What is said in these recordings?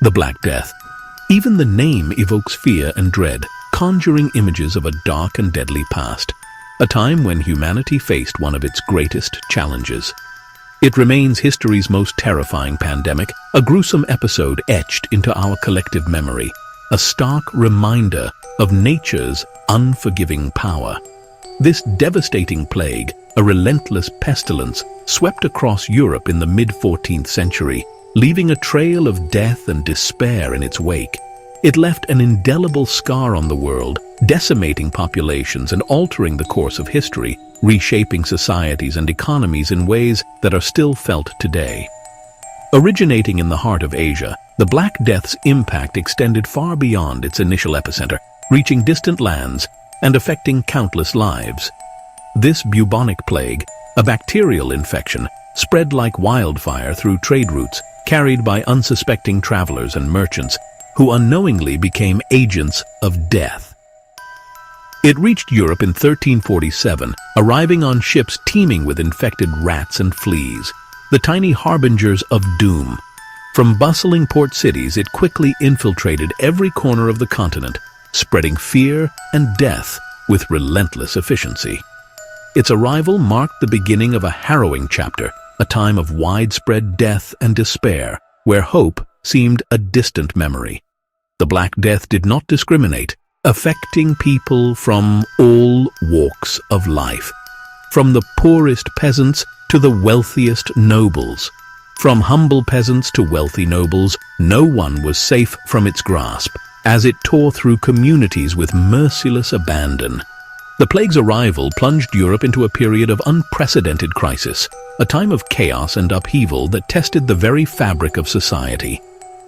The Black Death. Even the name evokes fear and dread, conjuring images of a dark and deadly past, a time when humanity faced one of its greatest challenges. It remains history's most terrifying pandemic, a gruesome episode etched into our collective memory, a stark reminder of nature's unforgiving power. This devastating plague, a relentless pestilence, swept across Europe in the mid-14th century, leaving a trail of death and despair in its wake. It left an indelible scar on the world, decimating populations and altering the course of history, reshaping societies and economies in ways that are still felt today. Originating in the heart of Asia, the Black Death's impact extended far beyond its initial epicenter, reaching distant lands and affecting countless lives. This bubonic plague, a bacterial infection, spread like wildfire through trade routes, carried by unsuspecting travelers and merchants, who unknowingly became agents of death. It reached Europe in 1347, arriving on ships teeming with infected rats and fleas, the tiny harbingers of doom. From bustling port cities, it quickly infiltrated every corner of the continent, spreading fear and death with relentless efficiency. Its arrival marked the beginning of a harrowing chapter, a time of widespread death and despair, where hope seemed a distant memory. The Black Death did not discriminate, affecting people from all walks of life, from the poorest peasants to the wealthiest nobles. From humble peasants to wealthy nobles, no one was safe from its grasp, as it tore through communities with merciless abandon. The plague's arrival plunged Europe into a period of unprecedented crisis, a time of chaos and upheaval that tested the very fabric of society.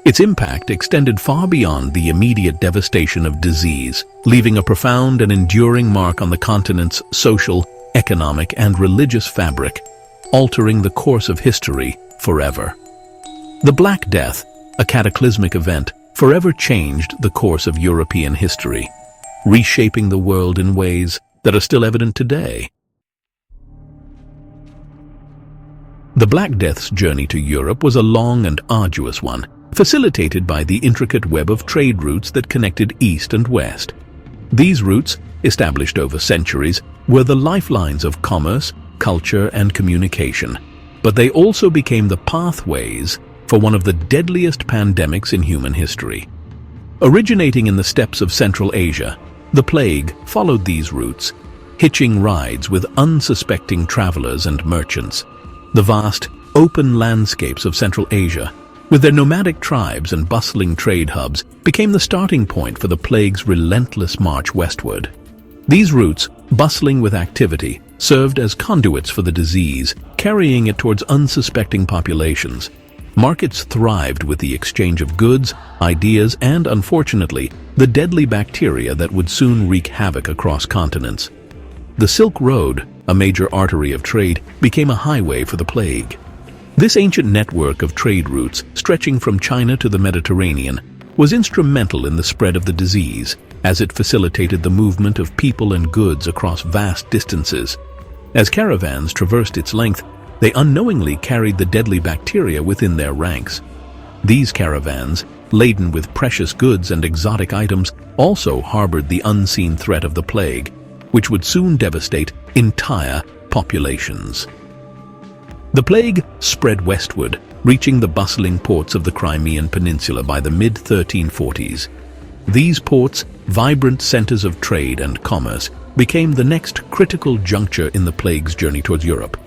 Its impact extended far beyond the immediate devastation of disease, leaving a profound and enduring mark on the continent's social, economic, and religious fabric, altering the course of history forever. The Black Death, a cataclysmic event, forever changed the course of European history, reshaping the world in ways that are still evident today. The Black Death's journey to Europe was a long and arduous one, facilitated by the intricate web of trade routes that connected east and west. These routes, established over centuries, were the lifelines of commerce, culture, and communication, but they also became the pathways for one of the deadliest pandemics in human history. Originating in the steppes of Central Asia, the plague followed these routes, hitching rides with unsuspecting travelers and merchants. The vast, open landscapes of Central Asia, with their nomadic tribes and bustling trade hubs, became the starting point for the plague's relentless march westward. These routes, bustling with activity, served as conduits for the disease, carrying it towards unsuspecting populations. Markets thrived with the exchange of goods, ideas, and, unfortunately, the deadly bacteria that would soon wreak havoc across continents. The Silk Road, a major artery of trade, became a highway for the plague. This ancient network of trade routes, stretching from China to the Mediterranean, was instrumental in the spread of the disease, as it facilitated the movement of people and goods across vast distances. As caravans traversed its length, they unknowingly carried the deadly bacteria within their ranks. These caravans, laden with precious goods and exotic items, also harbored the unseen threat of the plague, which would soon devastate entire populations. The plague spread westward, reaching the bustling ports of the Crimean Peninsula by the mid-1340s. These ports, vibrant centers of trade and commerce, became the next critical juncture in the plague's journey towards Europe.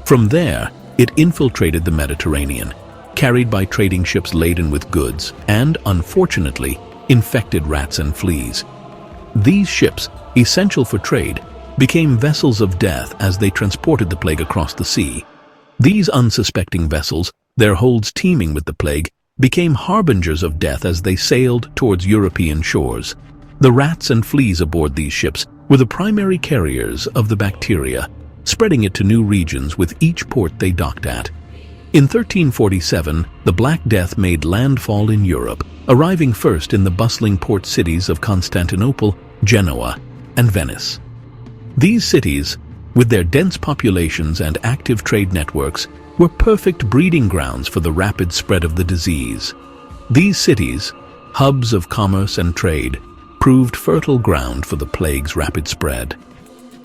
From there, it infiltrated the Mediterranean, carried by trading ships laden with goods and, unfortunately, infected rats and fleas. These ships, essential for trade, became vessels of death as they transported the plague across the sea. These unsuspecting vessels, their holds teeming with the plague, became harbingers of death as they sailed towards European shores. The rats and fleas aboard these ships were the primary carriers of the bacteria, spreading it to new regions with each port they docked at. In 1347, the Black Death made landfall in Europe, arriving first in the bustling port cities of Constantinople, Genoa, and Venice. These cities, with their dense populations and active trade networks, were perfect breeding grounds for the rapid spread of the disease. These cities, hubs of commerce and trade, proved fertile ground for the plague's rapid spread.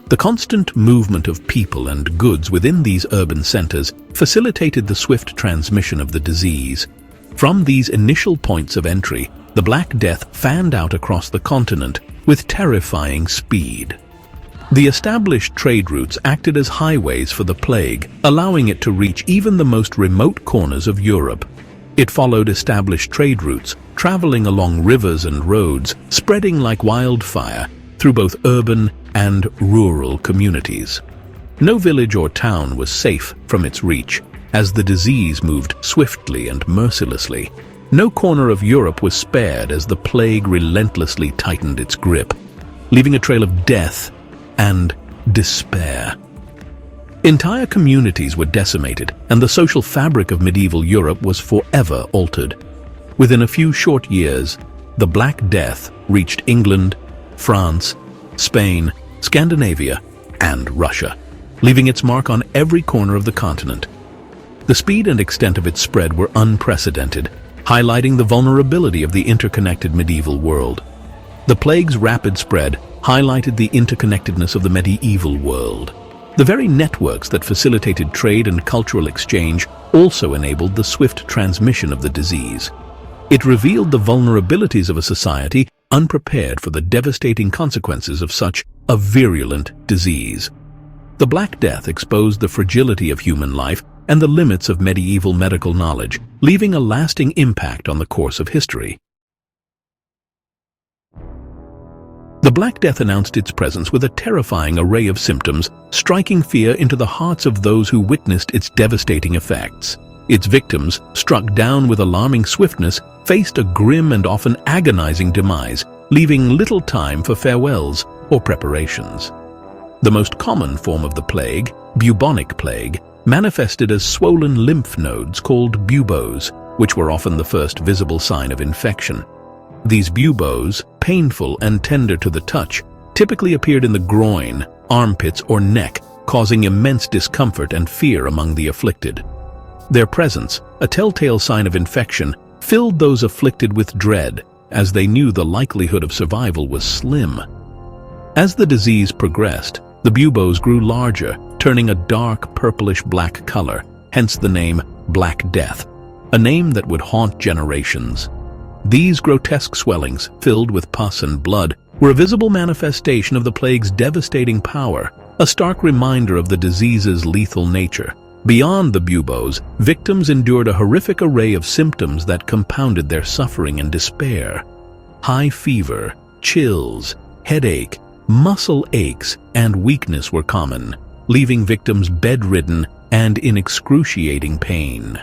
The constant movement of people and goods within these urban centers facilitated the swift transmission of the disease. From these initial points of entry, the Black Death fanned out across the continent with terrifying speed. The established trade routes acted as highways for the plague, allowing it to reach even the most remote corners of Europe. It followed established trade routes, traveling along rivers and roads, spreading like wildfire through both urban and rural communities. No village or town was safe from its reach, as the disease moved swiftly and mercilessly. No corner of Europe was spared as the plague relentlessly tightened its grip, leaving a trail of death and despair. Entire communities were decimated, and the social fabric of medieval Europe was forever altered. Within a few short years, the Black Death reached England, France, Spain, Scandinavia, and Russia, leaving its mark on every corner of the continent. The speed and extent of its spread were unprecedented, highlighting the vulnerability of the interconnected medieval world. The plague's rapid spread highlighted the interconnectedness of the medieval world. The very networks that facilitated trade and cultural exchange also enabled the swift transmission of the disease. It revealed the vulnerabilities of a society unprepared for the devastating consequences of such a virulent disease. The Black Death exposed the fragility of human life and the limits of medieval medical knowledge, leaving a lasting impact on the course of history. The Black Death announced its presence with a terrifying array of symptoms, striking fear into the hearts of those who witnessed its devastating effects. Its victims, struck down with alarming swiftness, faced a grim and often agonizing demise, leaving little time for farewells or preparations. The most common form of the plague, bubonic plague, manifested as swollen lymph nodes called buboes, which were often the first visible sign of infection. These buboes, painful and tender to the touch, typically appeared in the groin, armpits, or neck, causing immense discomfort and fear among the afflicted. Their presence, a telltale sign of infection, filled those afflicted with dread, as they knew the likelihood of survival was slim. As the disease progressed, the buboes grew larger, turning a dark purplish-black color, hence the name Black Death, a name that would haunt generations. These grotesque swellings, filled with pus and blood, were a visible manifestation of the plague's devastating power, a stark reminder of the disease's lethal nature. Beyond the buboes, victims endured a horrific array of symptoms that compounded their suffering and despair. High fever, chills, headache, muscle aches, and weakness were common, leaving victims bedridden and in excruciating pain.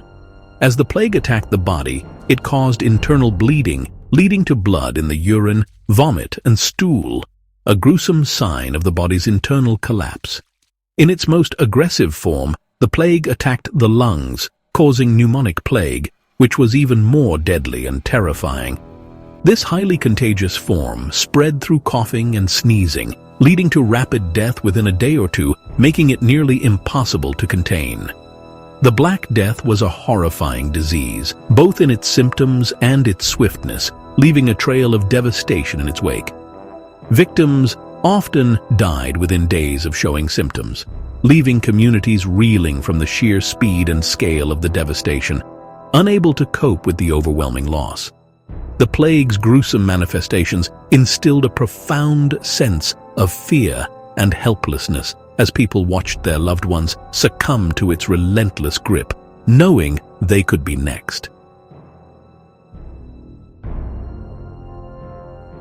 As the plague attacked the body, it caused internal bleeding, leading to blood in the urine, vomit, and stool, a gruesome sign of the body's internal collapse. In its most aggressive form, the plague attacked the lungs, causing pneumonic plague, which was even more deadly and terrifying. This highly contagious form spread through coughing and sneezing, leading to rapid death within a day or two, making it nearly impossible to contain. The Black Death was a horrifying disease, both in its symptoms and its swiftness, leaving a trail of devastation in its wake. Victims often died within days of showing symptoms, leaving communities reeling from the sheer speed and scale of the devastation, unable to cope with the overwhelming loss. The plague's gruesome manifestations instilled a profound sense of fear and helplessness as people watched their loved ones succumb to its relentless grip, knowing they could be next.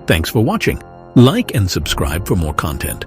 Thanks for watching. Like and subscribe for more content.